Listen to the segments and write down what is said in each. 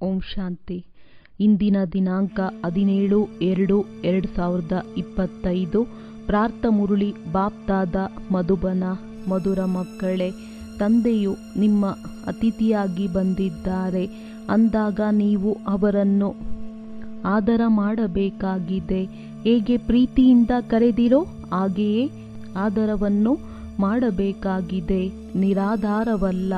ಓಂ ಶಾಂತಿ. ಇಂದಿನ ದಿನಾಂಕ 17/2/2025. ಪ್ರಾರ್ಥ ಮುರಳಿ ಬಾಪ್ತಾದ ಮಧುಬನ. ಮಧುರ ಮಕ್ಕಳೇ, ತಂದೆಯು ನಿಮ್ಮ ಅತಿಥಿಯಾಗಿ ಬಂದಿದ್ದಾರೆ ಅಂದಾಗ ನೀವು ಅವರನ್ನು ಆದರ ಮಾಡಬೇಕಾಗಿದೆ. ಹೇಗೆ ಪ್ರೀತಿಯಿಂದ ಕರೆದಿರೋ ಹಾಗೆಯೇ ಆದರವನ್ನು ಮಾಡಬೇಕಾಗಿದೆ, ನಿರಾಧಾರವಲ್ಲ.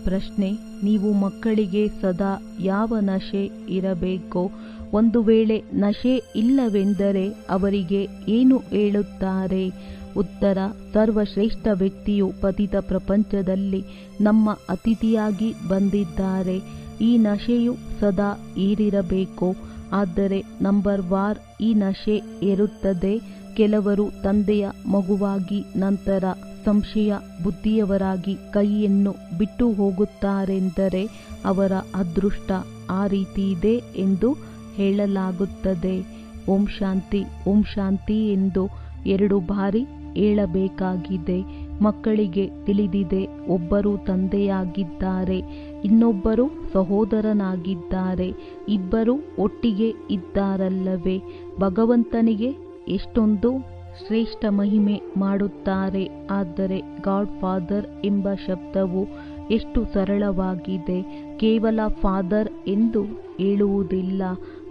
ಪ್ರಶ್ನೆ: ನೀವು ಮಕ್ಕಳಿಗೆ ಸದಾ ಯಾವ ನಶೆ ಇರಬೇಕೋ? ಒಂದು ವೇಳೆ ನಶೆ ಇಲ್ಲವೆಂದರೆ ಅವರಿಗೆ ಏನು ಹೇಳುತ್ತಾರೆ? ಉತ್ತರ: ಸರ್ವಶ್ರೇಷ್ಠ ವ್ಯಕ್ತಿಯು ಪತಿತ ಪ್ರಪಂಚದಲ್ಲಿ ನಮ್ಮ ಅತಿಥಿಯಾಗಿ ಬಂದಿದ್ದಾರೆ. ಈ ನಶೆಯು ಸದಾ ಏರಿರಬೇಕು. ಆದರೆ ನಂಬರ್ ವಾರ್ ಈ ನಶೆ ಏರುತ್ತದೆ. ಕೆಲವರು ತಂದೆಯ ಮಗುವಾಗಿ ನಂತರ ಸಂಶಯ ಬುದ್ಧಿಯವರಾಗಿ ಕೈಯನ್ನು ಬಿಟ್ಟು ಹೋಗುತ್ತಾರೆಂದರೆ ಅವರ ಅದೃಷ್ಟ ಆ ರೀತಿ ಇದೆ ಎಂದು ಹೇಳಲಾಗುತ್ತದೆ. ಓಂ ಶಾಂತಿ ಓಂ ಶಾಂತಿ ಎಂದು 2 ಬಾರಿ ಹೇಳಬೇಕಾಗಿದೆ. ಮಕ್ಕಳಿಗೆ ತಿಳಿದಿದೆ, ಒಬ್ಬರು ತಂದೆಯಾಗಿದ್ದಾರೆ, ಇನ್ನೊಬ್ಬರು ಸಹೋದರನಾಗಿದ್ದಾರೆ, ಇಬ್ಬರು ಒಟ್ಟಿಗೆ ಇದ್ದಾರಲ್ಲವೇ? ಭಗವಂತನಿಗೆ ಎಷ್ಟೊಂದು ಶ್ರೇಷ್ಠ ಮಹಿಮೆ ಮಾಡುತ್ತಾರೆ. ಆದರೆ ಗಾಡ್ ಫಾದರ್ ಎಂಬ ಶಬ್ದವು ಎಷ್ಟು ಸರಳವಾಗಿದೆ. ಕೇವಲ ಫಾದರ್ ಎಂದು ಹೇಳುವುದಿಲ್ಲ.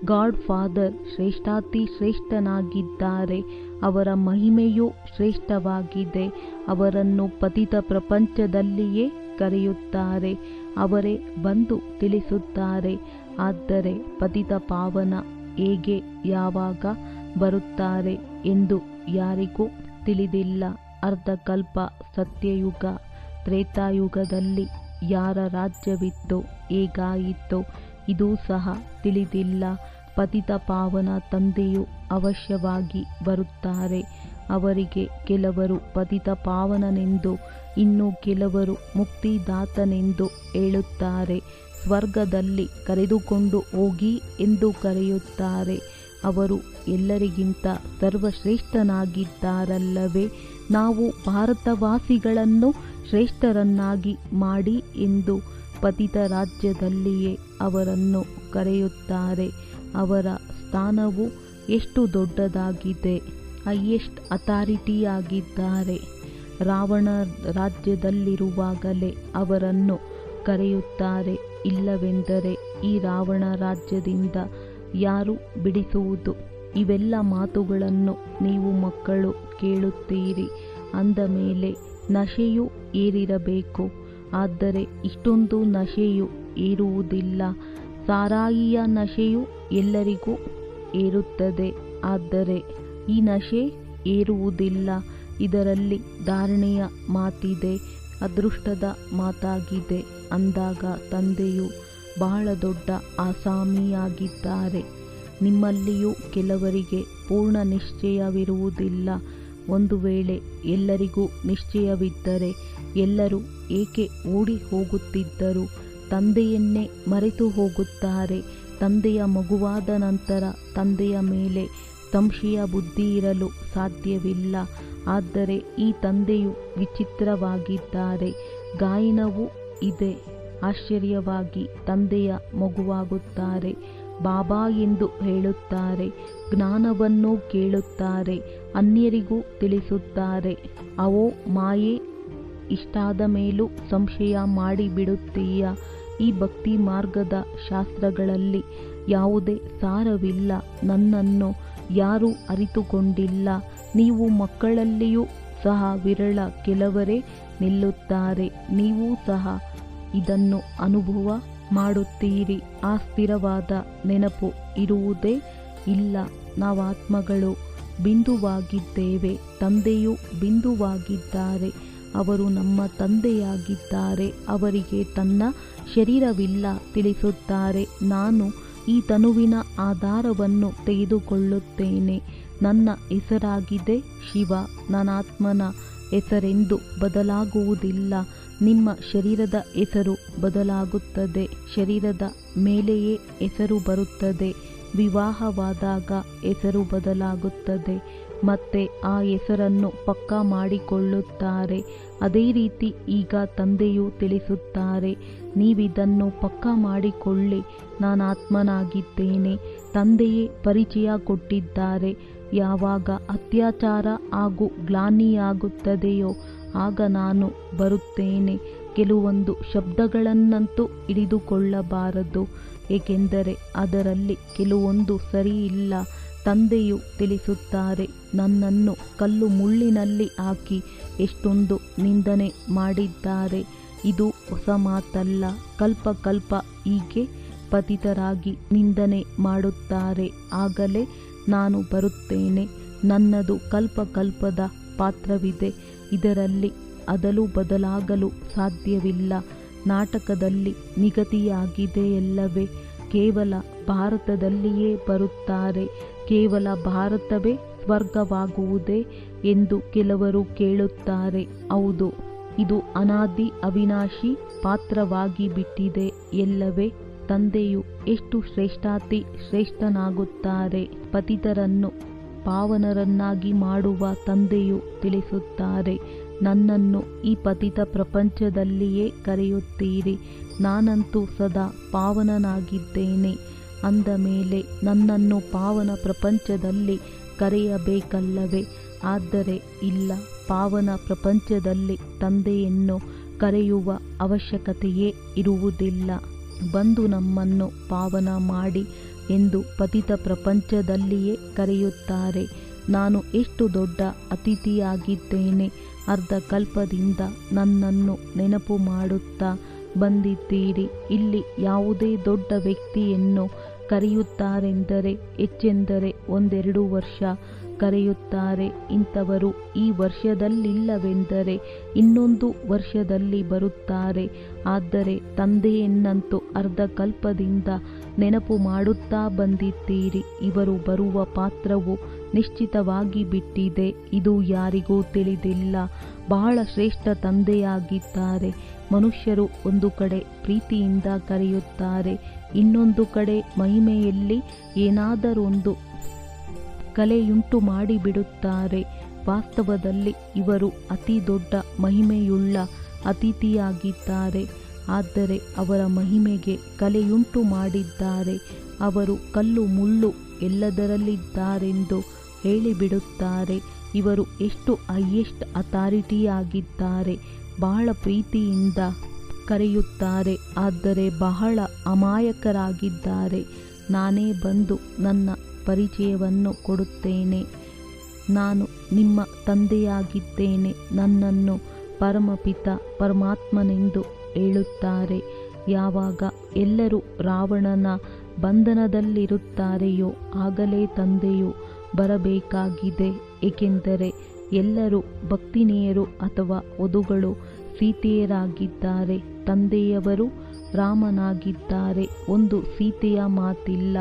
ಗಾಡ್ ಫಾದರ್ ಶ್ರೇಷ್ಠಾತಿ ಶ್ರೇಷ್ಠನಾಗಿದ್ದಾರೆ. ಅವರ ಮಹಿಮೆಯೂ ಶ್ರೇಷ್ಠವಾಗಿದೆ. ಅವರನ್ನು ಪತಿತ ಪ್ರಪಂಚದಲ್ಲಿಯೇ ಕರೆಯುತ್ತಾರೆ. ಅವರೇ ಬಂದು ತಿಳಿಸುತ್ತಾರೆ. ಆದರೆ ಪತಿತ ಪಾವನ ಹೇಗೆ ಯಾವಾಗ ಬರುತ್ತಾರೆ ಎಂದು ಯಾರಿಗೂ ತಿಳಿದಿಲ್ಲ. ಅರ್ಧಕಲ್ಪ ಸತ್ಯಯುಗ ತ್ರೇತಾಯುಗದಲ್ಲಿ ಯಾರ ರಾಜ್ಯವಿತ್ತೋ ಹೇಗಾಯಿತೋ ಇದೂ ಸಹ ತಿಳಿದಿಲ್ಲ. ಪತಿತ ಪಾವನ ತಂದೆಯು ಅವಶ್ಯವಾಗಿ ಬರುತ್ತಾರೆ. ಅವರಿಗೆ ಕೆಲವರು ಪತಿತ ಪಾವನನೆಂದು, ಇನ್ನು ಕೆಲವರು ಮುಕ್ತಿದಾತನೆಂದು ಹೇಳುತ್ತಾರೆ. ಸ್ವರ್ಗದಲ್ಲಿ ಕರೆದುಕೊಂಡು ಹೋಗಿ ಎಂದು ಕರೆಯುತ್ತಾರೆ. ಅವರು ಎಲ್ಲರಿಗಿಂತ ಸರ್ವಶ್ರೇಷ್ಠನಾಗಿದ್ದಾರಲ್ಲವೇ? ನಾವು ಭಾರತವಾಸಿಗಳನ್ನು ಶ್ರೇಷ್ಠರನ್ನಾಗಿ ಮಾಡಿ ಎಂದು ಪತಿತ ರಾಜ್ಯದಲ್ಲಿಯೇ ಅವರನ್ನು ಕರೆಯುತ್ತಾರೆ. ಅವರ ಸ್ಥಾನವು ಎಷ್ಟು ದೊಡ್ಡದಾಗಿದೆ. ಹೈಯೆಸ್ಟ್ ಅಥಾರಿಟಿಯಾಗಿದ್ದಾರೆ. ರಾವಣ ರಾಜ್ಯದಲ್ಲಿರುವಾಗಲೇ ಅವರನ್ನು ಕರೆಯುತ್ತಾರೆ. ಇಲ್ಲವೆಂದರೆ ಈ ರಾವಣ ರಾಜ್ಯದಿಂದ ಯಾರು ಬಿಡಿಸುವುದು? ಇವೆಲ್ಲ ಮಾತುಗಳನ್ನು ನೀವು ಮಕ್ಕಳು ಕೇಳುತ್ತೀರಿ. ಅಂದ ಮೇಲೆ ನಶೆಯು ಏರಿರಬೇಕು. ಆದರೆ ಇಷ್ಟೊಂದು ನಶೆಯು ಏರುವುದಿಲ್ಲ. ಸಾರಾಯಿಯ ನಶೆಯು ಎಲ್ಲರಿಗೂ ಏರುತ್ತದೆ. ಆದರೆ ಈ ನಶೆ ಏರುವುದಿಲ್ಲ. ಇದರಲ್ಲಿ ಧಾರಣೆಯ ಮಾತಿದೆ, ಅದೃಷ್ಟದ ಮಾತಾಗಿದೆ. ಅಂದಾಗ ತಂದೆಯು ಬಹಳ ದೊಡ್ಡ ಆಸಾಮಿಯಾಗಿದ್ದಾರೆ. ನಿಮ್ಮಲ್ಲಿಯೂ ಕೆಲವರಿಗೆ ಪೂರ್ಣ ನಿಶ್ಚಯವಿರುವುದಿಲ್ಲ. ಒಂದು ವೇಳೆ ಎಲ್ಲರಿಗೂ ನಿಶ್ಚಯವಿದ್ದರೆ ಎಲ್ಲರೂ ಏಕೆ ಓಡಿ ಹೋಗುತ್ತಿದ್ದರು? ತಂದೆಯನ್ನೇ ಮರೆತು ಹೋಗುತ್ತಾರೆ. ತಂದೆಯ ಮಗುವಾದ ನಂತರ ತಂದೆಯ ಮೇಲೆ ಸಂಶಯ ಬುದ್ಧಿ ಇರಲು ಸಾಧ್ಯವಿಲ್ಲ. ಆದರೆ ಈ ತಂದೆಯು ವಿಚಿತ್ರವಾಗಿದ್ದಾರೆ. ಗಾಯನವೂ ಇದೆ. ಆಶ್ಚರ್ಯವಾಗಿ ತಂದೆಯ ಮಗುವಾಗುತ್ತಾರೆ. ಬಾಬಾ ಎಂದು ಹೇಳುತ್ತಾರೆ. ಜ್ಞಾನವನ್ನು ಕೇಳುತ್ತಾರೆ. ಅನ್ಯರಿಗೂ ತಿಳಿಸುತ್ತಾರೆ. ಅವೋ ಮಾಯೆ, ಇಷ್ಟಾದ ಮೇಲೂ ಸಂಶಯ ಮಾಡಿಬಿಡುತ್ತೀಯ. ಈ ಭಕ್ತಿ ಮಾರ್ಗದ ಶಾಸ್ತ್ರಗಳಲ್ಲಿ ಯಾವುದೇ ಸಾರವಿಲ್ಲ. ನನ್ನನ್ನು ಯಾರೂ ಅರಿತುಕೊಂಡಿಲ್ಲ. ನೀವು ಮಕ್ಕಳಲ್ಲಿಯೂ ಸಹ ವಿರಳ ಕೆಲವರೇ ನಿಲ್ಲುತ್ತಾರೆ. ನೀವೂ ಸಹ ಇದನ್ನು ಅನುಭವ ಮಾಡುತ್ತೀರಿ. ಆ ಸ್ಥಿರವಾದ ನೆನಪು ಇರುವುದೇ ಇಲ್ಲ. ನಾವಾತ್ಮಗಳು ಬಿಂದುವಾಗಿದ್ದೇವೆ. ತಂದೆಯು ಬಿಂದುವಾಗಿದ್ದಾರೆ. ಅವರು ನಮ್ಮ ತಂದೆಯಾಗಿದ್ದಾರೆ. ಅವರಿಗೆ ತನ್ನ ಶರೀರವಿಲ್ಲ. ತಿಳಿಸುತ್ತಾರೆ, ನಾನು ಈ ತನುವಿನ ಆಧಾರವನ್ನು ತೆಗೆದುಕೊಳ್ಳುತ್ತೇನೆ. ನನ್ನ ಹೆಸರಾಗಿದೆ ಶಿವ. ನನಾತ್ಮನ ಹೆಸರೆಂದು ಬದಲಾಗುವುದಿಲ್ಲ. ನಿಮ್ಮ ಶರೀರದ ಹೆಸರು ಬದಲಾಗುತ್ತದೆ. ಶರೀರದ ಮೇಲೆಯೇ ಹೆಸರು ಬರುತ್ತದೆ. ವಿವಾಹವಾದಾಗ ಹೆಸರು ಬದಲಾಗುತ್ತದೆ. ಮತ್ತೆ ಆ ಹೆಸರನ್ನು ಪಕ್ಕಾ ಮಾಡಿಕೊಳ್ಳುತ್ತಾರೆ. ಅದೇ ರೀತಿ ಈಗ ತಂದೆಯು ತಿಳಿಸುತ್ತಾರೆ, ನೀವಿದನ್ನು ಪಕ್ಕಾ ಮಾಡಿಕೊಳ್ಳಿ, ನಾನು ಆತ್ಮನಾಗಿದ್ದೇನೆ. ತಂದೆಯೇ ಪರಿಚಯ ಕೊಟ್ಟಿದ್ದಾರೆ. ಯಾವಾಗ ಅತ್ಯಾಚಾರ ಹಾಗೂ ಗ್ಲಾನಿಯಾಗುತ್ತದೆಯೋ ಆಗ ನಾನು ಬರುತ್ತೇನೆ. ಕೆಲವೊಂದು ಶಬ್ದಗಳನ್ನಂತೂ ಹಿಡಿದುಕೊಳ್ಳಬಾರದು, ಏಕೆಂದರೆ ಅದರಲ್ಲಿ ಕೆಲವೊಂದು ಸರಿಯಿಲ್ಲ. ತಂದೆಯು ತಿಳಿಸುತ್ತಾರೆ, ನನ್ನನ್ನು ಕಲ್ಲು ಮುಳ್ಳಿನಲ್ಲಿ ಹಾಕಿ ಎಷ್ಟೊಂದು ನಿಂದನೆ ಮಾಡಿದ್ದಾರೆ. ಇದು ಹೊಸ ಮಾತಲ್ಲ. ಕಲ್ಪ ಕಲ್ಪ ಹೀಗೆ ಪತಿತರಾಗಿ ನಿಂದನೆ ಮಾಡುತ್ತಾರೆ. ಆಗಲೇ ನಾನು ಬರುತ್ತೇನೆ. ನನ್ನದು ಕಲ್ಪ ಕಲ್ಪದ ಪಾತ್ರವಿದೆ. ಇದರಲ್ಲಿ ಅದಲು ಬದಲಾಗಲು ಸಾಧ್ಯವಿಲ್ಲ. ನಾಟಕದಲ್ಲಿ ನಿಗದಿಯಾಗಿದೆಯಲ್ಲವೇ? ಕೇವಲ ಭಾರತದಲ್ಲಿಯೇ ಬರುತ್ತಾರೆ. ಕೇವಲ ಭಾರತವೇ ಸ್ವರ್ಗವಾಗುವುದೇ ಎಂದು ಕೆಲವರು ಕೇಳುತ್ತಾರೆ. ಹೌದು, ಇದು ಅನಾದಿ ಅವಿನಾಶಿ ಪಾತ್ರವಾಗಿ ಬಿಟ್ಟಿದೆ ಎಲ್ಲವೇ? ತಂದೆಯು ಎಷ್ಟು ಶ್ರೇಷ್ಠಾತಿ ಶ್ರೇಷ್ಠನಾಗುತ್ತಾರೆ. ಪತಿತರನ್ನು ಪಾವನರನ್ನಾಗಿ ಮಾಡುವ ತಂದೆಯು ತಿಳಿಸುತ್ತಾರೆ, ನನ್ನನ್ನು ಈ ಪತಿತ ಪ್ರಪಂಚದಲ್ಲಿಯೇ ಕರೆಯುತ್ತೀರಿ. ನಾನಂತೂ ಸದಾ ಪಾವನನಾಗಿದ್ದೇನೆ. ಅಂದ ಮೇಲೆ ನನ್ನನ್ನು ಪಾವನ ಪ್ರಪಂಚದಲ್ಲಿ ಕರೆಯಬೇಕಲ್ಲವೇ? ಆದರೆ ಇಲ್ಲ, ಪಾವನ ಪ್ರಪಂಚದಲ್ಲಿ ತಂದೆಯನ್ನು ಕರೆಯುವ ಅವಶ್ಯಕತೆಯೇ ಇರುವುದಿಲ್ಲ. ಬಂದು ನಮ್ಮನ್ನು ಪಾವನ ಮಾಡಿ ಎಂದು ಪತಿತ ಪ್ರಪಂಚದಲ್ಲಿಯೇ ಕರೆಯುತ್ತಾರೆ. ನಾನು ಎಷ್ಟು ದೊಡ್ಡ ಅತಿಥಿಯಾಗಿದ್ದೇನೆ. ಅರ್ಧ ಕಲ್ಪದಿಂದ ನನ್ನನ್ನು ನೆನಪು ಮಾಡುತ್ತಾ ಬಂದಿದ್ದೀರಿ. ಇಲ್ಲಿ ಯಾವುದೇ ದೊಡ್ಡ ವ್ಯಕ್ತಿಯನ್ನು ಕರೆಯುತ್ತಾರೆಂದರೆ ಹೆಚ್ಚೆಂದರೆ 1-2 ವರ್ಷ ಕರೆಯುತ್ತಾರೆ. ಇಂಥವರು ಈ ವರ್ಷದಲ್ಲಿಲ್ಲವೆಂದರೆ ಇನ್ನೊಂದು ವರ್ಷದಲ್ಲಿ ಬರುತ್ತಾರೆ. ಆದರೆ ತಂದೆಯನ್ನಂತೂ ಅರ್ಧ ಕಲ್ಪದಿಂದ ನೆನಪು ಮಾಡುತ್ತಾ ಬಂದಿದ್ದೀರಿ. ಇವರು ಬರುವ ಪಾತ್ರವು ನಿಶ್ಚಿತವಾಗಿ ಬಿಟ್ಟಿದೆ. ಇದು ಯಾರಿಗೂ ತಿಳಿದಿಲ್ಲ. ಬಹಳ ಶ್ರೇಷ್ಠ ತಂದೆಯಾಗಿದ್ದಾರೆ. ಮನುಷ್ಯರು ಒಂದು ಕಡೆ ಪ್ರೀತಿಯಿಂದ ಕರೆಯುತ್ತಾರೆ, ಇನ್ನೊಂದು ಕಡೆ ಮಹಿಮೆಯಲ್ಲಿ ಏನಾದರೊಂದು ಕಲೆಯುಂಟು ಮಾಡಿಬಿಡುತ್ತಾರೆ. ವಾಸ್ತವದಲ್ಲಿ ಇವರು ಅತಿ ದೊಡ್ಡ ಮಹಿಮೆಯುಳ್ಳ ಅತಿಥಿಯಾಗಿದ್ದಾರೆ. ಆದರೆ ಅವರ ಮಹಿಮೆಗೆ ಕಲೆಯುಂಟು ಮಾಡಿದ್ದಾರೆ. ಅವರು ಕಲ್ಲು ಮುಳ್ಳು ಎಲ್ಲದರಲ್ಲಿದ್ದಾರೆಂದು ಹೇಳಿಬಿಡುತ್ತಾರೆ. ಇವರು ಎಷ್ಟು ಹೈಯೆಸ್ಟ್ ಅಥಾರಿಟಿಯಾಗಿದ್ದಾರೆ. ಬಹಳ ಪ್ರೀತಿಯಿಂದ ಕರೆಯುತ್ತಾರೆ, ಆದರೆ ಬಹಳ ಅಮಾಯಕರಾಗಿದ್ದಾರೆ. ನಾನೇ ಬಂದು ನನ್ನ ಪರಿಚಯವನ್ನು ಕೊಡುತ್ತೇನೆ. ನಾನು ನಿಮ್ಮ ತಂದೆಯಾಗಿದ್ದೇನೆ. ನನ್ನನ್ನು ಪರಮಪಿತ ಪರಮಾತ್ಮನೆಂದು ಹೇಳುತ್ತಾರೆ. ಯಾವಾಗ ಎಲ್ಲರೂ ರಾವಣನ ಬಂಧನದಲ್ಲಿರುತ್ತಾರೆಯೋ ಆಗಲೇ ತಂದೆಯು ಬರಬೇಕಾಗಿದೆ. ಏಕೆಂದರೆ ಎಲ್ಲರೂ ಭಕ್ತಿನಿಯರು ಅಥವಾ ವಧುಗಳು ಸೀತೆಯರಾಗಿದ್ದಾರೆ. ತಂದೆಯವರು ರಾಮನಾಗಿದ್ದಾರೆ. ಒಂದು ಸೀತೆಯ ಮಾತಿಲ್ಲ.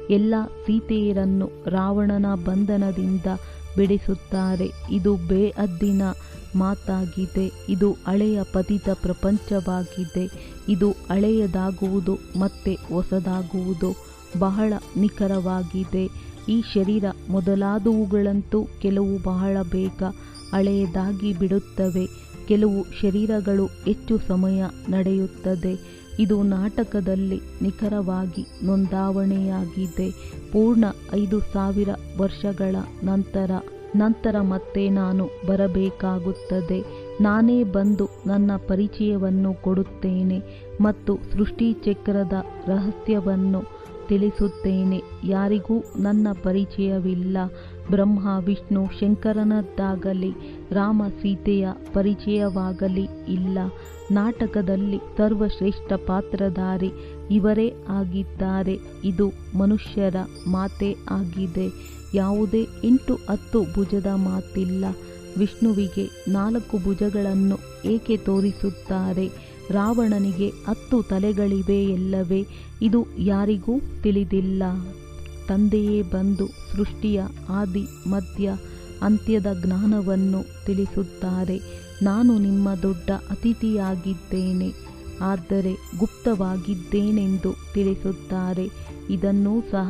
ಎಲ್ಲ ಸೀತೆಯರನ್ನು ರಾವಣನ ಬಂಧನದಿಂದ ಬಿಡಿಸುತ್ತಾರೆ. ಇದು ಬೇಹದ್ದಿನ ಮಾತಾಗಿದೆ. ಇದು ಹಳೆಯ ಪತಿತ ಪ್ರಪಂಚವಾಗಿದೆ. ಇದು ಹಳೆಯದಾಗುವುದು ಮತ್ತೆ ಹೊಸದಾಗುವುದು ಬಹಳ ನಿಖರವಾಗಿದೆ. ಈ ಶರೀರ ಮೊದಲಾದವುಗಳಂತೂ ಕೆಲವು ಬಹಳ ಬೇಗ ಹಳೆಯದಾಗಿ ಬಿಡುತ್ತವೆ. ಕೆಲವು ಶರೀರಗಳು ಹೆಚ್ಚು ಸಮಯ ನಡೆಯುತ್ತದೆ. ಇದು ನಾಟಕದಲ್ಲಿ ನಿಖರವಾಗಿ ನೋಂದಾವಣೆಯಾಗಿದೆ. ಪೂರ್ಣ 5000 ವರ್ಷಗಳ ನಂತರ ಮತ್ತೆ ನಾನು ಬರಬೇಕಾಗುತ್ತದೆ. ನಾನೇ ಬಂದು ನನ್ನ ಪರಿಚಯವನ್ನು ಕೊಡುತ್ತೇನೆ ಮತ್ತು ಸೃಷ್ಟಿ ಚಕ್ರದ ರಹಸ್ಯವನ್ನು ತಿಳಿಸುತ್ತೇನೆ. ಯಾರಿಗೂ ನನ್ನ ಪರಿಚಯವಿಲ್ಲ. ಬ್ರಹ್ಮ ವಿಷ್ಣು ಶಂಕರನದ್ದಾಗಲಿ ರಾಮ ಸೀತೆಯ ಪರಿಚಯವಾಗಲಿ ಇಲ್ಲ. ನಾಟಕದಲ್ಲಿ ಸರ್ವಶ್ರೇಷ್ಠ ಪಾತ್ರಧಾರಿ ಇವರೇ ಆಗಿದ್ದಾರೆ. ಇದು ಮನುಷ್ಯರ ಮಾತೇ ಆಗಿದೆ. ಯಾವುದೇ 8-10 ಭುಜದ ಮಾತಿಲ್ಲ. ವಿಷ್ಣುವಿಗೆ 4 ಭುಜಗಳನ್ನು ಏಕೆ ತೋರಿಸುತ್ತಾರೆ? ರಾವಣನಿಗೆ 10 ತಲೆಗಳಿವೆಯಲ್ಲವೇ? ಇದು ಯಾರಿಗೂ ತಿಳಿದಿಲ್ಲ. ತಂದೆಯೇ ಬಂದು ಸೃಷ್ಟಿಯ ಆದಿ ಮಧ್ಯ ಅಂತ್ಯದ ಜ್ಞಾನವನ್ನು ತಿಳಿಸುತ್ತಾರೆ. ನಾನು ನಿಮ್ಮ ದೊಡ್ಡ ಅತಿಥಿಯಾಗಿದ್ದೇನೆ, ಆದರೆ ಗುಪ್ತವಾಗಿದ್ದೇನೆಂದು ತಿಳಿಸುತ್ತಾರೆ. ಇದನ್ನೂ ಸಹ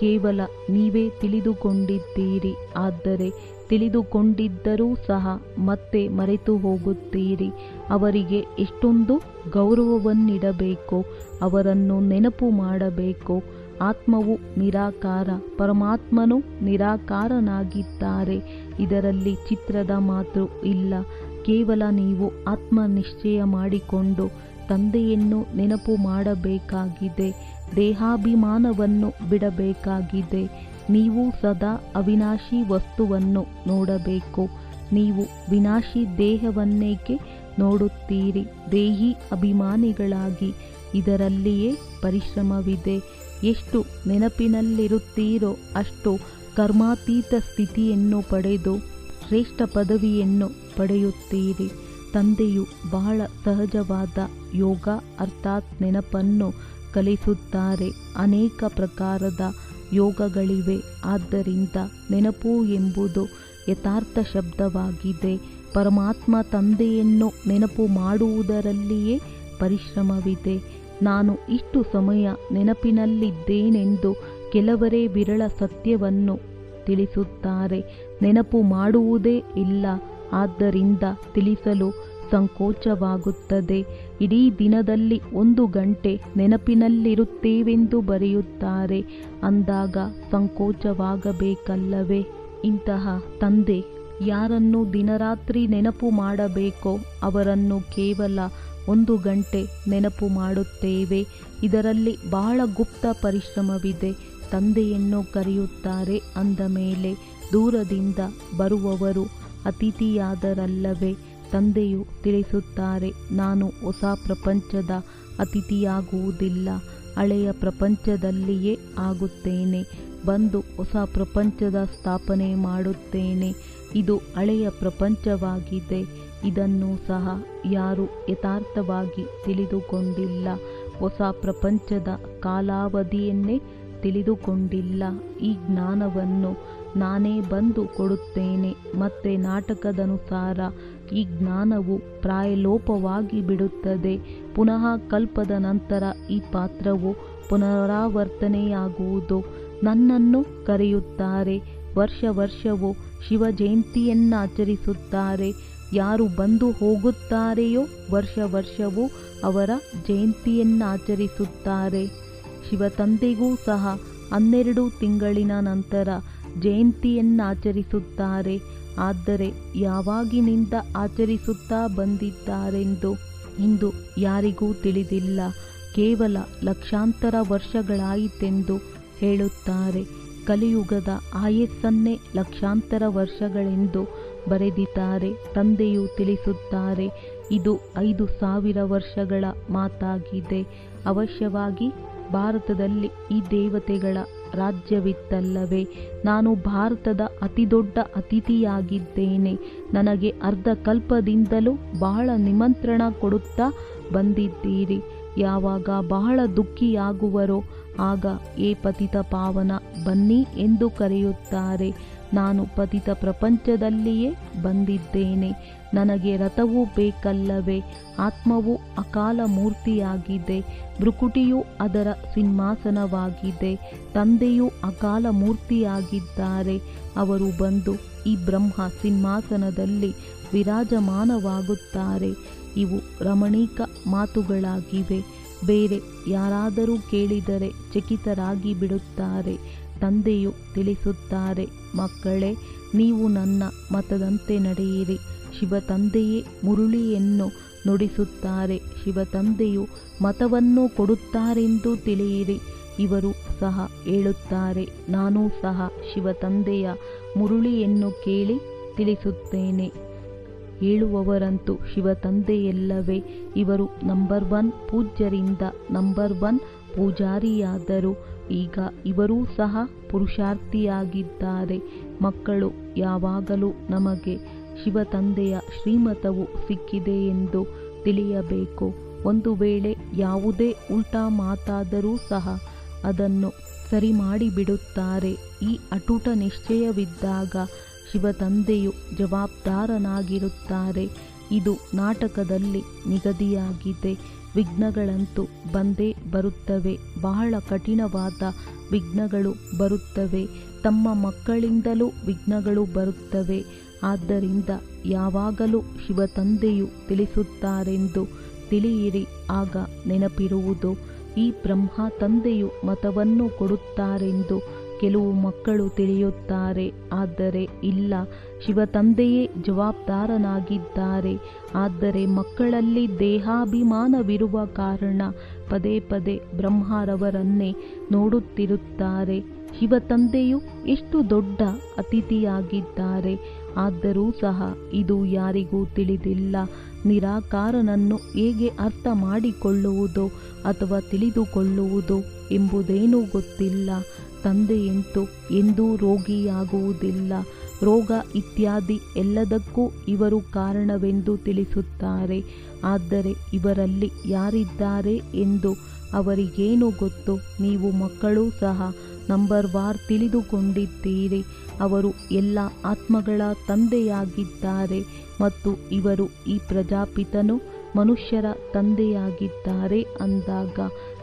ಕೇವಲ ನೀವೇ ತಿಳಿದುಕೊಂಡಿದ್ದೀರಿ. ಆದರೆ ತಿಳಿದುಕೊಂಡಿದ್ದರೂ ಸಹ ಮತ್ತೆ ಮರೆತು ಹೋಗುತ್ತೀರಿ. ಅವರಿಗೆ ಎಷ್ಟೊಂದು ಗೌರವವನ್ನಿಡಬೇಕು, ಅವರನ್ನು ನೆನಪು ಮಾಡಬೇಕು. ಆತ್ಮವು ನಿರಾಕಾರ, ಪರಮಾತ್ಮನು ನಿರಾಕಾರನಾಗಿದ್ದಾರೆ. ಇದರಲ್ಲಿ ಚಿತ್ರದ ಮಾತು ಇಲ್ಲ. ಕೇವಲ ನೀವು ಆತ್ಮನಿಶ್ಚಯ ಮಾಡಿಕೊಂಡು ತಂದೆಯನ್ನು ನೆನಪು ಮಾಡಬೇಕಾಗಿದೆ. ದೇಹಾಭಿಮಾನವನ್ನು ಬಿಡಬೇಕಾಗಿದೆ. ನೀವು ಸದಾ ಅವಿನಾಶಿ ವಸ್ತುವನ್ನು ನೋಡಬೇಕು. ನೀವು ವಿನಾಶಿ ದೇಹವನ್ನೇಕೆ ನೋಡುತ್ತೀರಿ? ದೇಹಿ ಅಭಿಮಾನಿಗಳಾಗಿ ಇದರಲ್ಲಿಯೇ ಪರಿಶ್ರಮವಿದೆ. ಎಷ್ಟು ನೆನಪಿನಲ್ಲಿರುತ್ತೀರೋ ಅಷ್ಟು ಕರ್ಮಾತೀತ ಸ್ಥಿತಿಯನ್ನು ಪಡೆದು ಶ್ರೇಷ್ಠ ಪದವಿಯನ್ನು ಪಡೆಯುತ್ತೀರಿ. ತಂದೆಯು ಬಹಳ ಸಹಜವಾದ ಯೋಗ ಅರ್ಥಾತ್ ನೆನಪನ್ನು ಕಲಿಸುತ್ತಾರೆ. ಅನೇಕ ಪ್ರಕಾರದ ಯೋಗಗಳಿವೆ. ಆದ್ದರಿಂದ ನೆನಪು ಎಂಬುದು ಯಥಾರ್ಥ ಶಬ್ದವಾಗಿದೆ. ಪರಮಾತ್ಮ ತಂದೆಯನ್ನು ನೆನಪು ಮಾಡುವುದರಲ್ಲಿಯೇ ಪರಿಶ್ರಮವಿದೆ. ನಾನು ಇಷ್ಟು ಸಮಯ ನೆನಪಿನಲ್ಲಿದ್ದೇನೆಂದು ಕೆಲವರೇ ವಿರಳ ಸತ್ಯವನ್ನು ತಿಳಿಸುತ್ತಾರೆ. ನೆನಪು ಮಾಡುವುದೇ ಇಲ್ಲ. ಆದ್ದರಿಂದ ತಿಳಿಸಲು ಸಂಕೋಚವಾಗುತ್ತದೆ. ಇಡೀ ದಿನದಲ್ಲಿ 1 ಗಂಟೆ ನೆನಪಿನಲ್ಲಿರುತ್ತೇವೆಂದು ಬರೆಯುತ್ತಾರೆ. ಅಂದಾಗ ಸಂಕೋಚವಾಗಬೇಕಲ್ಲವೇ? ಇಂತಹ ತಂದೆ ಯಾರನ್ನು ದಿನರಾತ್ರಿ ನೆನಪು ಮಾಡಬೇಕೋ ಅವರನ್ನು ಕೇವಲ 1 ಗಂಟೆ ನೆನಪು ಮಾಡುತ್ತೇವೆ. ಇದರಲ್ಲಿ ಬಹಳ ಗುಪ್ತ ಪರಿಶ್ರಮವಿದೆ. ತಂದೆಯನ್ನು ಕರೆಯುತ್ತಾರೆ ಅಂದ ಮೇಲೆ ದೂರದಿಂದ ಬರುವವರು ಅತಿಥಿಯಾದರಲ್ಲವೇ? ತಂದೆಯು ತಿಳಿಸುತ್ತಾರೆ, ನಾನು ಹೊಸ ಪ್ರಪಂಚದ ಅತಿಥಿಯಾಗುವುದಿಲ್ಲ, ಹಳೆಯ ಪ್ರಪಂಚದಲ್ಲಿಯೇ ಆಗುತ್ತೇನೆ. ಬಂದು ಹೊಸ ಪ್ರಪಂಚದ ಸ್ಥಾಪನೆ ಮಾಡುತ್ತೇನೆ. ಇದು ಹಳೆಯ ಪ್ರಪಂಚವಾಗಿದೆ. ಇದನ್ನು ಸಹ ಯಾರೂ ಯಥಾರ್ಥವಾಗಿ ತಿಳಿದುಕೊಂಡಿಲ್ಲ. ಹೊಸ ಪ್ರಪಂಚದ ಕಾಲಾವಧಿಯನ್ನೇ ತಿಳಿದುಕೊಂಡಿಲ್ಲ. ಈ ಜ್ಞಾನವನ್ನು ನಾನೇ ಬಂದು ಕೊಡುತ್ತೇನೆ. ಮತ್ತೆ ನಾಟಕದನುಸಾರ ಈ ಜ್ಞಾನವು ಪ್ರಾಯಲೋಪವಾಗಿ ಬಿಡುತ್ತದೆ. ಪುನಃ ಕಲ್ಪದ ನಂತರ ಈ ಪಾತ್ರವು ಪುನರಾವರ್ತನೆಯಾಗುವುದು. ನನ್ನನ್ನು ಕರೆಯುತ್ತಾರೆ. ವರ್ಷವೂ ಶಿವ ಜಯಂತಿಯನ್ನಾಚರಿಸುತ್ತಾರೆ. ಯಾರು ಬಂದು ಹೋಗುತ್ತಾರೆಯೋ ವರ್ಷವೂ ಅವರ ಜಯಂತಿಯನ್ನಾಚರಿಸುತ್ತಾರೆ. ಶಿವತಂದೆಗೂ ಸಹ 12 ತಿಂಗಳಿನ ನಂತರ ಜಯಂತಿಯನ್ನಾಚರಿಸುತ್ತಾರೆ. ಆದರೆ ಯಾವಾಗಿನಿಂದ ಆಚರಿಸುತ್ತಾ ಬಂದಿದ್ದಾರೆಂದು ಇಂದು ಯಾರಿಗೂ ತಿಳಿದಿಲ್ಲ. ಕೇವಲ ಲಕ್ಷಾಂತರ ವರ್ಷಗಳಾಯಿತೆಂದು ಹೇಳುತ್ತಾರೆ. ಕಲಿಯುಗದ ಆಯಸ್ಸನ್ನೇ ಲಕ್ಷಾಂತರ ವರ್ಷಗಳೆಂದು ಬರೆದಿದ್ದಾರೆ. ತಂದೆಯು ತಿಳಿಸುತ್ತಾರೆ, ಇದು 5000 ವರ್ಷಗಳ ಮಾತಾಗಿದೆ. ಅವಶ್ಯವಾಗಿ ಭಾರತದಲ್ಲಿ ಈ ದೇವತೆಗಳ ರಾಜ್ಯವಿತ್ತಲ್ಲವೇ? ನಾನು ಭಾರತದ ಅತಿದೊಡ್ಡ ಅತಿಥಿಯಾಗಿದ್ದೇನೆ. ನನಗೆ ಅರ್ಧ ಕಲ್ಪದಿಂದಲೂ ಬಹಳ ನಿಮಂತ್ರಣ ಕೊಡುತ್ತಾ ಬಂದಿದ್ದೀರಿ. ಯಾವಾಗ ಬಹಳ ದುಃಖಿಯಾಗುವರೋ ಆಗ ಏ ಪತಿತ ಪಾವನ ಬನ್ನಿ ಎಂದು ಕರೆಯುತ್ತಾರೆ. ನಾನು ಪತಿತ ಪ್ರಪಂಚದಲ್ಲಿಯೇ ಬಂದಿದ್ದೇನೆ. ನನಗೆ ರಥವೂ ಬೇಕಲ್ಲವೇ? ಆತ್ಮವು ಅಕಾಲ ಮೂರ್ತಿಯಾಗಿದೆ. ಭೃಕುಟಿಯು ಅದರ ಸಿಂಹಾಸನವಾಗಿದೆ. ತಂದೆಯು ಅಕಾಲ ಮೂರ್ತಿಯಾಗಿದ್ದಾರೆ. ಅವರು ಬಂದು ಈ ಬ್ರಹ್ಮ ಸಿಂಹಾಸನದಲ್ಲಿ ವಿರಾಜಮಾನವಾಗುತ್ತಾರೆ. ಇವು ರಮಣೀಕ ಮಾತುಗಳಾಗಿವೆ. ಬೇರೆ ಯಾರಾದರೂ ಕೇಳಿದರೆ ಚಕಿತರಾಗಿ ಬಿಡುತ್ತಾರೆ. ತಂದೆಯು ತಿಳಿಸುತ್ತಾರೆ, ಮಕ್ಕಳೇ, ನೀವು ನನ್ನ ಮತದಂತೆ ನಡೆಯಿರಿ. ಶಿವತಂದೆಯೇ ಮುರುಳಿಯನ್ನು ನುಡಿಸುತ್ತಾರೆ. ಶಿವತಂದೆಯು ಮತವನ್ನು ಕೊಡುತ್ತಾರೆಂದು ತಿಳಿಯಿರಿ. ಇವರು ಸಹ ಹೇಳುತ್ತಾರೆ, ನಾನೂ ಸಹ ಶಿವತಂದೆಯ ಮುರುಳಿಯನ್ನು ಕೇಳಿ ತಿಳಿಸುತ್ತೇನೆ. ಹೇಳುವವರಂತೂ ಶಿವತಂದೆಯಲ್ಲವೇ? ಇವರು ನಂಬರ್ 1 ಪೂಜ್ಯರಿಂದ ನಂಬರ್ 1 ಪೂಜಾರಿಯಾದರು. ಈಗ ಇವರೂ ಸಹ ಪುರುಷಾರ್ಥಿಯಾಗಿದ್ದಾರೆ. ಮಕ್ಕಳು ಯಾವಾಗಲೂ ನಮಗೆ ಶಿವತಂದೆಯ ಶ್ರೀಮತವು ಸಿಕ್ಕಿದೆ ಎಂದು ತಿಳಿಯಬೇಕು. ಒಂದು ವೇಳೆ ಯಾವುದೇ ಉಲ್ಟಾ ಮಾತಾದರೂ ಸಹ ಅದನ್ನು ಸರಿ ಮಾಡಿಬಿಡುತ್ತಾರೆ. ಈ ಅಟೂಟ ನಿಶ್ಚಯವಿದ್ದಾಗ ಶಿವತಂದೆಯು ಜವಾಬ್ದಾರನಾಗಿರುತ್ತಾರೆ. ಇದು ನಾಟಕದಲ್ಲಿ ನಿಗದಿಯಾಗಿದೆ. ವಿಘ್ನಗಳಂತೂ ಬಂದೇ ಬರುತ್ತವೆ. ಬಹಳ ಕಠಿಣವಾದ ವಿಘ್ನಗಳು ಬರುತ್ತವೆ. ತಮ್ಮ ಮಕ್ಕಳಿಂದಲೂ ವಿಘ್ನಗಳು ಬರುತ್ತವೆ. ಆದ್ದರಿಂದ ಯಾವಾಗಲೂ ಶಿವತಂದೆಯು ತಿಳಿಸುತ್ತಾರೆಂದು ತಿಳಿಯಿರಿ. ಆಗ ನೆನಪಿರುವುದು. ಈ ಬ್ರಹ್ಮ ತಂದೆಯು ಮತವನ್ನು ಕೊಡುತ್ತಾರೆಂದು ಕೆಲವು ಮಕ್ಕಳು ತಿಳಿಯುತ್ತಾರೆ. ಆದರೆ ಇಲ್ಲ, ಶಿವತಂದೆಯೇ ಜವಾಬ್ದಾರನಾಗಿದ್ದಾರೆ. ಆದರೆ ಮಕ್ಕಳಲ್ಲಿ ದೇಹಾಭಿಮಾನವಿರುವ ಕಾರಣ ಪದೇ ಪದೇ ಬ್ರಹ್ಮರವರನ್ನೇ ನೋಡುತ್ತಿರುತ್ತಾರೆ. ಶಿವತಂದೆಯು ಎಷ್ಟು ದೊಡ್ಡ ಅತಿಥಿಯಾಗಿದ್ದಾರೆ. ಆದರೂ ಸಹ ಇದು ಯಾರಿಗೂ ತಿಳಿದಿಲ್ಲ. ನಿರಾಕಾರನನ್ನು ಹೇಗೆ ಅರ್ಥ ಮಾಡಿಕೊಳ್ಳುವುದು ಅಥವಾ ತಿಳಿದುಕೊಳ್ಳುವುದು ಎಂಬುದೇನೂ ಗೊತ್ತಿಲ್ಲ. ತಂದೆಯಂತೂ ಎಂದೂ ರೋಗಿಯಾಗುವುದಿಲ್ಲ. ರೋಗ ಇತ್ಯಾದಿ ಎಲ್ಲದಕ್ಕೂ ಇವರು ಕಾರಣವೆಂದು ತಿಳಿಸುತ್ತಾರೆ. ಆದರೆ ಇವರಲ್ಲಿ ಯಾರಿದ್ದಾರೆ ಎಂದು ಅವರಿಗೇನು ಗೊತ್ತು? ನೀವು ಮಕ್ಕಳೂ ಸಹ ನಂಬರ್ ವಾರ್ ತಿಳಿದುಕೊಂಡಿದ್ದೀರಿ. ಅವರು ಎಲ್ಲ ಆತ್ಮಗಳ ತಂದೆಯಾಗಿದ್ದಾರೆ ಮತ್ತು ಇವರು ಈ ಪ್ರಜಾಪಿತನು ಮನುಷ್ಯರ ತಂದೆಯಾಗಿದ್ದಾರೆ ಅಂದಾಗ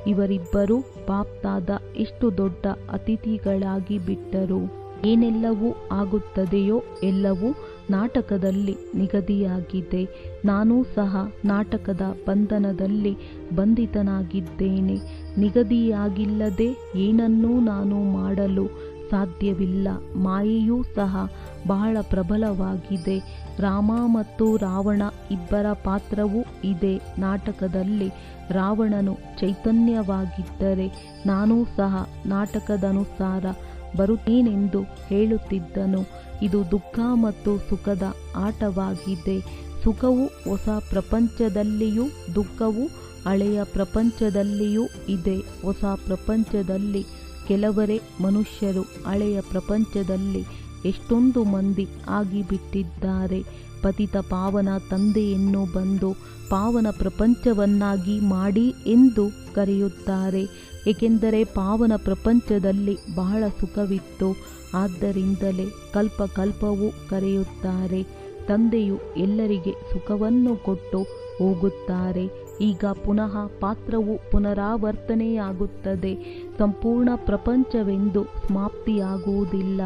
ಇವರಿಬ್ಬರೂ ಬಾಪ್ತಾದ ಎಷ್ಟು ದೊಡ್ಡ ಅತಿಥಿಗಳಾಗಿ ಬಿಟ್ಟರು. ಏನೆಲ್ಲವೂ ಆಗುತ್ತದೆಯೋ ಎಲ್ಲವೂ ನಾಟಕದಲ್ಲಿ ನಿಗದಿಯಾಗಿದೆ. ನಾನೂ ಸಹ ನಾಟಕದ ಬಂಧನದಲ್ಲಿ ಬಂಧಿತನಾಗಿದ್ದೇನೆ. ನಿಗದಿಯಾಗಿಲ್ಲದೆ ಏನನ್ನೂ ನಾನು ಮಾಡಲು ಸಾಧ್ಯವಿಲ್ಲ. ಮಾಯೆಯೂ ಸಹ ಬಹಳ ಪ್ರಬಲವಾಗಿದೆ. ರಾಮ ಮತ್ತು ರಾವಣ ಇಬ್ಬರ ಪಾತ್ರವೂ ಇದೆ ನಾಟಕದಲ್ಲಿ. ರಾವಣನು ಚೈತನ್ಯವಾಗಿದ್ದರೆ ನಾನೂ ಸಹ ನಾಟಕದನುಸಾರ ಬರುತ್ತೇನೆಂದು ಹೇಳುತ್ತಿದ್ದನು. ಇದು ದುಃಖ ಮತ್ತು ಸುಖದ ಆಟವಾಗಿದೆ. ಸುಖವು ಹೊಸ ಪ್ರಪಂಚದಲ್ಲಿಯೂ ದುಃಖವು ಹಳೆಯ ಪ್ರಪಂಚದಲ್ಲಿಯೂ ಇದೆ. ಹೊಸ ಪ್ರಪಂಚದಲ್ಲಿ ಕೆಲವರೇ ಮನುಷ್ಯರು. ಹಳೆಯ ಪ್ರಪಂಚದಲ್ಲಿ ಎಷ್ಟೊಂದು ಮಂದಿ ಆಗಿಬಿಟ್ಟಿದ್ದಾರೆ. ಪತಿತ ಪಾವನ ತಂದೆಯನ್ನು ಬಂದು ಪಾವನ ಪ್ರಪಂಚವನ್ನಾಗಿ ಮಾಡಿ ಎಂದು ಕರೆಯುತ್ತಾರೆ. ಏಕೆಂದರೆ ಪಾವನ ಪ್ರಪಂಚದಲ್ಲಿ ಬಹಳ ಸುಖವಿತ್ತು. ಆದ್ದರಿಂದಲೇ ಕಲ್ಪಕಲ್ಪವೂ ಕರೆಯುತ್ತಾರೆ. ತಂದೆಯು ಎಲ್ಲರಿಗೆ ಸುಖವನ್ನು ಕೊಟ್ಟು ಹೋಗುತ್ತಾರೆ. ಈಗ ಪುನಃ ಪಾತ್ರವು ಪುನರಾವರ್ತನೆಯಾಗುತ್ತದೆ. ಸಂಪೂರ್ಣ ಪ್ರಪಂಚವೆಂದು ಸಮಾಪ್ತಿಯಾಗುವುದಿಲ್ಲ.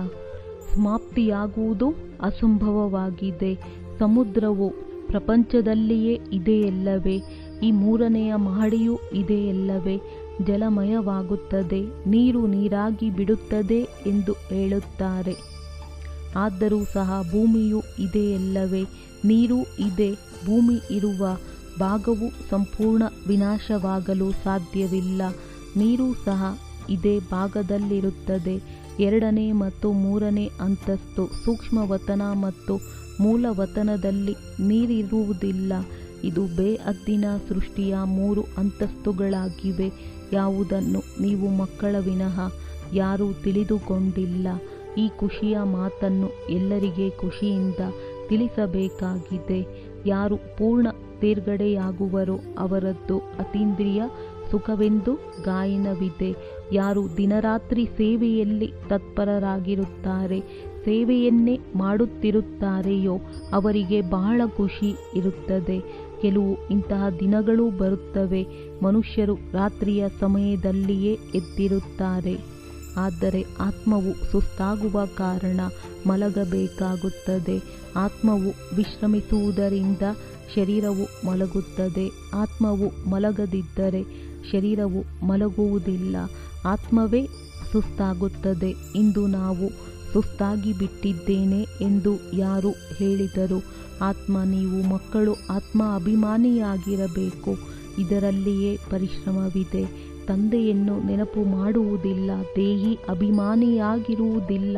ಸಮಾಪ್ತಿಯಾಗುವುದು ಅಸಂಭವವಾಗಿದೆ. ಸಮುದ್ರವು ಪ್ರಪಂಚದಲ್ಲಿಯೇ ಇದೆಯಲ್ಲವೇ? ಈ ಮೂರನೆಯ ಮಹಡಿಯೂ ಇದೆಯಲ್ಲವೇ? ಜಲಮಯವಾಗುತ್ತದೆ, ನೀರು ನೀರಾಗಿ ಬಿಡುತ್ತದೆ ಎಂದು ಹೇಳುತ್ತಾರೆ. ಆದರೂ ಸಹ ಭೂಮಿಯೂ ಇದೆಯಲ್ಲವೇ? ನೀರೂ ಇದೆ. ಭೂಮಿ ಇರುವ ಭಾಗವು ಸಂಪೂರ್ಣ ವಿನಾಶವಾಗಲು ಸಾಧ್ಯವಿಲ್ಲ. ನೀರೂ ಸಹ ಇದೇ ಭಾಗದಲ್ಲಿರುತ್ತದೆ. ಎರಡನೇ ಮತ್ತು ಮೂರನೇ ಅಂತಸ್ತು ಸೂಕ್ಷ್ಮವತನ ಮತ್ತು ಮೂಲವತನದಲ್ಲಿ ನೀರಿರುವುದಿಲ್ಲ. ಇದು ಬೇಹದ್ದಿನ ಸೃಷ್ಟಿಯ 3 ಅಂತಸ್ತುಗಳಾಗಿವೆ. ಯಾವುದನ್ನು ನೀವು ಮಕ್ಕಳ ವಿನಃ ಯಾರೂ ತಿಳಿದುಕೊಂಡಿಲ್ಲ. ಈ ಖುಷಿಯ ಮಾತನ್ನು ಎಲ್ಲರಿಗೆ ಖುಷಿಯಿಂದ ತಿಳಿಸಬೇಕಾಗಿದೆ. ಯಾರು ಪೂರ್ಣ ತೇರ್ಗಡೆಯಾಗುವರೋ ಅವರದ್ದು ಅತೀಂದ್ರಿಯ ಸುಖವೆಂದು ಗಾಯನವಿದೆ. ಯಾರು ದಿನರಾತ್ರಿ ಸೇವೆಯಲ್ಲಿ ತತ್ಪರರಾಗಿರುತ್ತಾರೆ, ಸೇವೆಯನ್ನೇ ಮಾಡುತ್ತಿರುತ್ತಾರೆಯೋ ಅವರಿಗೆ ಬಹಳ ಖುಷಿ ಇರುತ್ತದೆ. ಕೆಲವು ಇಂತಹ ದಿನಗಳೂ ಬರುತ್ತವೆ. ಮನುಷ್ಯರು ರಾತ್ರಿಯ ಸಮಯದಲ್ಲಿಯೇ ಎದ್ದಿರುತ್ತಾರೆ. ಆದರೆ ಆತ್ಮವು ಸುಸ್ತಾಗುವ ಕಾರಣ ಮಲಗಬೇಕಾಗುತ್ತದೆ. ಆತ್ಮವು ವಿಶ್ರಮಿಸುವುದರಿಂದ ಶರೀರವು ಮಲಗುತ್ತದೆ. ಆತ್ಮವು ಮಲಗದಿದ್ದರೆ ಶರೀರವು ಮಲಗುವುದಿಲ್ಲ. ಆತ್ಮವೇ ಸುಸ್ತಾಗುತ್ತದೆ. ಇಂದು ನಾವು ಸುಸ್ತಾಗಿ ಬಿಟ್ಟಿದ್ದೇನೆ ಎಂದು ಯಾರು ಹೇಳಿದರು? ಆತ್ಮ, ನೀವು ಮಕ್ಕಳು ಆತ್ಮ ಅಭಿಮಾನಿಯಾಗಿರಬೇಕು. ಇದರಲ್ಲಿಯೇ ಪರಿಶ್ರಮವಿದೆ. ತಂದೆಯನ್ನು ನೆನಪು ಮಾಡುವುದಿಲ್ಲ, ದೇಹಿ ಅಭಿಮಾನಿಯಾಗಿರುವುದಿಲ್ಲ.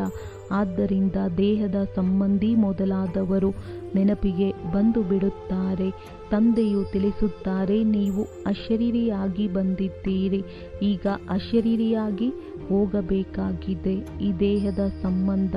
ಆದ್ದರಿಂದ ದೇಹದ ಸಂಬಂಧಿ ಮೊದಲಾದವರು ನೆನಪಿಗೆ ಬಂದು ಬಿಡುತ್ತಾರೆ. ತಂದೆಯು ತಿಳಿಸುತ್ತಾರೆ, ನೀವು ಅಶರೀರಿಯಾಗಿ ಬಂದಿದ್ದೀರಿ, ಈಗ ಅಶರೀರಿಯಾಗಿ ಹೋಗಬೇಕಾಗಿದೆ. ಈ ದೇಹದ ಸಂಬಂಧ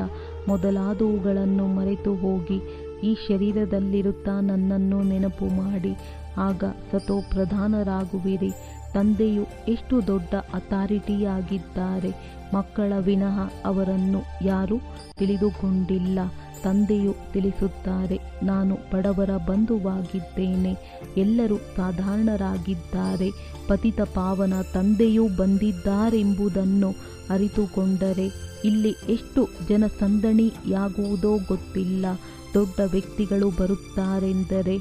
ಮೊದಲಾದವುಗಳನ್ನು ಮರೆತು ಹೋಗಿ ಈ ಶರೀರದಲ್ಲಿರುತ್ತಾ ನನ್ನನ್ನು ನೆನಪು ಮಾಡಿ. ಆಗ ಸತೋಪ್ರಧಾನರಾಗುವಿರಿ. ತಂದೆಯು ಎಷ್ಟು ದೊಡ್ಡ ಅಥಾರಿಟಿಯಾಗಿದ್ದಾರೆ. ಮಕ್ಕಳ ವಿನಃ ಅವರನ್ನು ಯಾರೂ ತಿಳಿದುಕೊಂಡಿಲ್ಲ. ತಂದೆಯು ತಿಳಿಸುತ್ತಾರೆ, ನಾನು ಬಡವರ ಬಂಧುವಾಗಿದ್ದೇನೆ, ಎಲ್ಲರೂ ಸಾಧಾರಣರಾಗಿದ್ದಾರೆ. ಪತಿತ ಪಾವನ ತಂದೆಯೂ ಬಂದಿದ್ದಾರೆಂಬುದನ್ನು ಅರಿತುಕೊಂಡರೆ ಇಲ್ಲಿ ಎಷ್ಟು ಜನಸಂದಣಿಯಾಗುವುದೋ ಗೊತ್ತಿಲ್ಲ. ದೊಡ್ಡ ವ್ಯಕ್ತಿಗಳು ಬರುತ್ತಾರೆಂದರೆ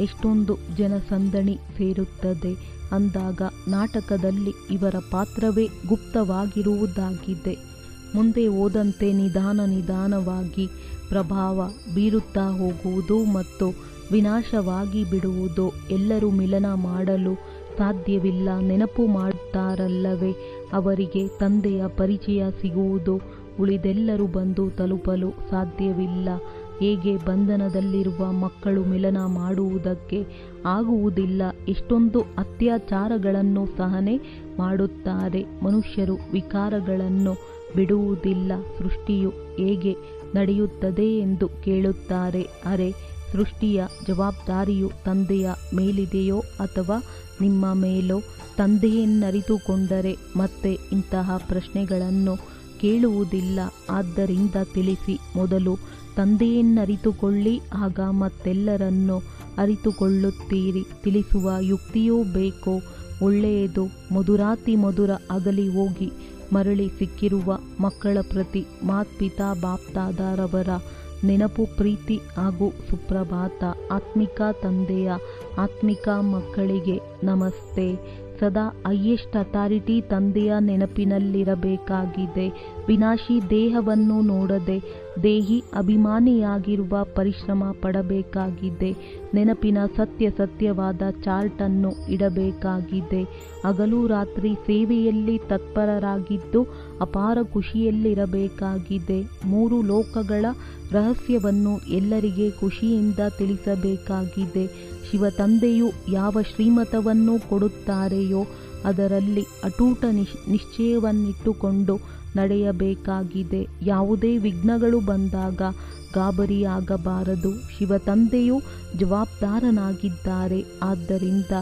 ಎಷ್ಟೊಂದು ಜನಸಂದಣಿ ಸೇರುತ್ತದೆ. ಅಂದಾಗ ನಾಟಕದಲ್ಲಿ ಇವರ ಪಾತ್ರವೇ ಗುಪ್ತವಾಗಿರುವುದಾಗಿದೆ. ಮುಂದೆ ಹೋದಂತೆ ನಿಧಾನವಾಗಿ ಪ್ರಭಾವ ಬೀರುತ್ತಾ ಹೋಗುವುದು ಮತ್ತು ವಿನಾಶವಾಗಿ ಬಿಡುವುದು. ಎಲ್ಲರೂ ಮಿಲನ ಮಾಡಲು ಸಾಧ್ಯವಿಲ್ಲ. ನೆನಪು ಮಾಡುತ್ತಾರಲ್ಲವೇ, ಅವರಿಗೆ ತಂದೆಯ ಪರಿಚಯ ಸಿಗುವುದು. ಉಳಿದೆಲ್ಲರೂ ಬಂದು ತಲುಪಲು ಸಾಧ್ಯವಿಲ್ಲ. ಹೇಗೆ ಬಂಧನದಲ್ಲಿರುವ ಮಕ್ಕಳು ಮಿಲನ ಮಾಡುವುದಕ್ಕೆ ಆಗುವುದಿಲ್ಲ. ಎಷ್ಟೊಂದು ಅತ್ಯಾಚಾರಗಳನ್ನು ಸಹನೆ ಮಾಡುತ್ತಾರೆ. ಮನುಷ್ಯರು ವಿಕಾರಗಳನ್ನು ಬಿಡುವುದಿಲ್ಲ. ಸೃಷ್ಟಿಯು ಹೇಗೆ ನಡೆಯುತ್ತದೆ ಎಂದು ಕೇಳುತ್ತಾರೆ. ಅರೆ, ಸೃಷ್ಟಿಯ ಜವಾಬ್ದಾರಿಯು ತಂದೆಯ ಮೇಲಿದೆಯೋ ಅಥವಾ ನಿಮ್ಮ ಮೇಲೋ? ತಂದೆಯನ್ನರಿತುಕೊಂಡರೆ ಮತ್ತೆ ಇಂತಹ ಪ್ರಶ್ನೆಗಳನ್ನು ಕೇಳುವುದಿಲ್ಲ. ಆದ್ದರಿಂದ ತಿಳಿಸಿ, ಮೊದಲು ತಂದೆಯನ್ನರಿತುಕೊಳ್ಳಿ, ಆಗ ಮತ್ತೆಲ್ಲರನ್ನು ಅರಿತುಕೊಳ್ಳುತ್ತೀರಿ. ತಿಳಿಸುವ ಯುಕ್ತಿಯೂ ಬೇಕು. ಒಳ್ಳೆಯದು. ಮಧುರಾತಿ ಮಧುರ ಅಗಲಿ ಹೋಗಿ ಮರಳಿ ಸಿಕ್ಕಿರುವ ಮಕ್ಕಳ ಪ್ರತಿ ಮಾತ್ಪಿತಾ ಬಾಪ್ದಾದರವರ ನೆನಪು, ಪ್ರೀತಿ ಹಾಗೂ ಸುಪ್ರಭಾತ. ಆತ್ಮಿಕ ತಂದೆಯ ಆತ್ಮಿಕ ಮಕ್ಕಳಿಗೆ ನಮಸ್ತೆ. ಸದಾ ಹೈಯೆಸ್ಟ್ ಅಥಾರಿಟಿ ತಂದೆಯ ನೆನಪಿನಲ್ಲಿರಬೇಕಾಗಿದೆ. ವಿನಾಶಿ ದೇಹವನ್ನು ನೋಡದೆ ದೇಹಿ ಅಭಿಮಾನಿಯಾಗಿರುವ ಪರಿಶ್ರಮ ಪಡಬೇಕಾಗಿದೆ. ನೆನಪಿನ ಸತ್ಯವಾದ ಚಾರ್ಟನ್ನು ಇಡಬೇಕಾಗಿದೆ. ಹಗಲು ರಾತ್ರಿ ಸೇವೆಯಲ್ಲಿ ತತ್ಪರರಾಗಿದ್ದು ಅಪಾರ ಖುಷಿಯಲ್ಲಿರಬೇಕಾಗಿದೆ. 3 ಲೋಕಗಳ ರಹಸ್ಯವನ್ನು ಎಲ್ಲರಿಗೆ ಖುಷಿಯಿಂದ ತಿಳಿಸಬೇಕಾಗಿದೆ. ಶಿವತಂದೆಯು ಯಾವ ಶ್ರೀಮತವನ್ನು ಕೊಡುತ್ತಾರೆಯೋ ಅದರಲ್ಲಿ ಅಟೂಟ ನಿಶ್ಚಯವನ್ನಿಟ್ಟುಕೊಂಡು ನಡೆಯಬೇಕಾಗಿದೆ. ಯಾವುದೇ ವಿಘ್ನಗಳು ಬಂದಾಗ ಗಾಬರಿಯಾಗಬಾರದು. ಶಿವತಂದೆಯು ಜವಾಬ್ದಾರನಾಗಿದ್ದಾರೆ. ಆದ್ದರಿಂದ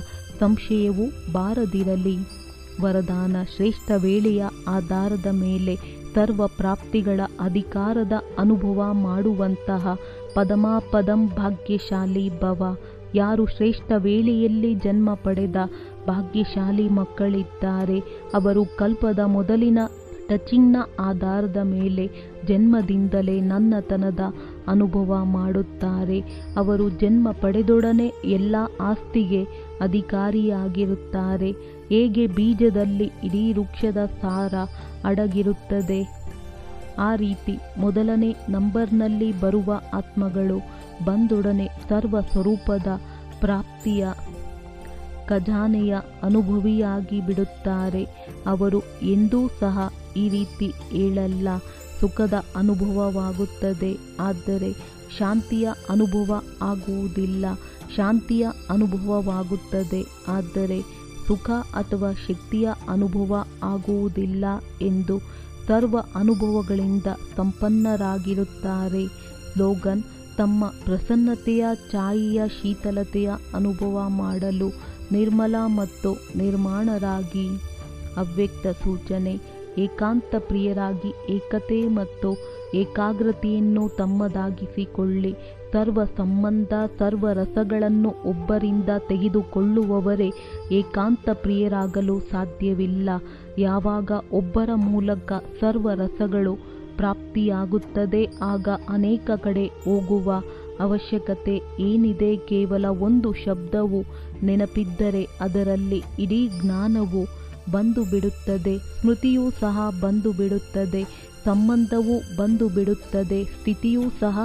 ಸಂಶಯವು ಬಾರದಿರಲಿ. ವರದಾನ: ಶ್ರೇಷ್ಠ ವೇಳೆಯ ಆಧಾರದ ಮೇಲೆ ಸರ್ವ ಪ್ರಾಪ್ತಿಗಳ ಅಧಿಕಾರದ ಅನುಭವ ಮಾಡುವಂತಹ ಪದಮಾಪದಂ ಭಾಗ್ಯಶಾಲಿ ಭವ. ಯಾರು ಶ್ರೇಷ್ಠ ವೇಳೆಯಲ್ಲಿ ಜನ್ಮ ಪಡೆದ ಭಾಗ್ಯಶಾಲಿ ಮಕ್ಕಳಿದ್ದಾರೆ, ಅವರು ಕಲ್ಪದ ಮೊದಲಿನ ಟಚಿಂಗ್ನ ಆಧಾರದ ಮೇಲೆ ಜನ್ಮದಿಂದಲೇ ನನ್ನತನದ ಅನುಭವ ಮಾಡುತ್ತಾರೆ. ಅವರು ಜನ್ಮ ಪಡೆದೊಡನೆ ಎಲ್ಲ ಆಸ್ತಿಗೆ ಅಧಿಕಾರಿಯಾಗಿರುತ್ತಾರೆ. ಹೇಗೆ ಬೀಜದಲ್ಲಿ ಇಡೀ ವೃಕ್ಷದ ಸಾರ ಅಡಗಿರುತ್ತದೆ, ಆ ರೀತಿ ಮೊದಲನೇ ನಂಬರ್ನಲ್ಲಿ ಬರುವ ಆತ್ಮಗಳು ಬಂದೊಡನೆ ಸರ್ವ ಸ್ವರೂಪದ ಪ್ರಾಪ್ತಿಯ ಖಜಾನೆಯ ಅನುಭವಿಯಾಗಿ ಬಿಡುತ್ತಾರೆ. ಅವರು ಎಂದೂ ಸಹ ಈ ರೀತಿ ಹೇಳಲ್ಲ, ಸುಖದ ಅನುಭವವಾಗುತ್ತದೆ, ಆದರೆ ಶಾಂತಿಯ ಅನುಭವ ಆಗುವುದಿಲ್ಲ. ಶಾಂತಿಯ ಅನುಭವವಾಗುತ್ತದೆ, ಆದರೆ ಸುಖ ಅಥವಾ ಶಕ್ತಿಯ ಅನುಭವ ಆಗುವುದಿಲ್ಲ ಎಂದು ಸರ್ವ ಅನುಭವಗಳಿಂದ ಸಂಪನ್ನರಾಗಿರುತ್ತಾರೆ. ಸ್ಲೋಗನ್: ತಮ್ಮ ಪ್ರಸನ್ನತೆಯ ಛಾಯೆಯ ಶೀತಲತೆಯ ಅನುಭವ ಮಾಡಲು ನಿರ್ಮಲ ಮತ್ತು ನಿರ್ಮಾಣರಾಗಿ. ಅವ್ಯಕ್ತ ಸೂಚನೆ: ಏಕಾಂತ ಪ್ರಿಯರಾಗಿ ಏಕತೆ ಮತ್ತು ಏಕಾಗ್ರತೆಯನ್ನು ತಮ್ಮದಾಗಿಸಿಕೊಳ್ಳಿ. ಸರ್ವ ಸಂಬಂಧ, ಸರ್ವ ರಸಗಳನ್ನು ಒಬ್ಬರಿಂದ ತೆಗೆದುಕೊಳ್ಳುವವರೇ ಏಕಾಂತ ಪ್ರಿಯರಾಗಲು ಸಾಧ್ಯವಿಲ್ಲ. ಯಾವಾಗ ಒಬ್ಬರ ಮೂಲಕ ಸರ್ವ ರಸಗಳು ಪ್ರಾಪ್ತಿಯಾಗುತ್ತದೆ, ಆಗ ಅನೇಕ ಕಡೆ ಹೋಗುವ ಅವಶ್ಯಕತೆ ಏನಿದೆ? ಕೇವಲ ಒಂದು ಶಬ್ದವು ನೆನಪಿದ್ದರೆ ಅದರಲ್ಲಿ ಇಡೀ ಜ್ಞಾನವು ಬಂದು ಬಿಡುತ್ತದೆ. ಸ್ಮೃತಿಯೂ ಸಹ ಬಂದು ಬಿಡುತ್ತದೆ. ಸಂಬಂಧವೂ ಬಂದು ಬಿಡುತ್ತದೆ. ಸ್ಥಿತಿಯೂ ಸಹ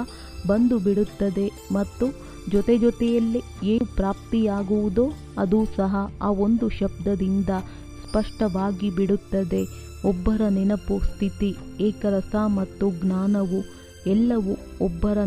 ಬಂದು ಬಿಡುತ್ತದೆ. ಮತ್ತು ಜೊತೆಯಲ್ಲಿ ಏನು ಪ್ರಾಪ್ತಿಯಾಗುವುದೋ ಅದು ಸಹ ಆ ಒಂದು ಶಬ್ದದಿಂದ ಸ್ಪಷ್ಟವಾಗಿ ಬಿಡುತ್ತದೆ. ಒಬ್ಬರ ನೆನಪು, ಸ್ಥಿತಿ, ಏಕರಸ ಮತ್ತು ಜ್ಞಾನವು ಎಲ್ಲವೂ ಒಬ್ಬರ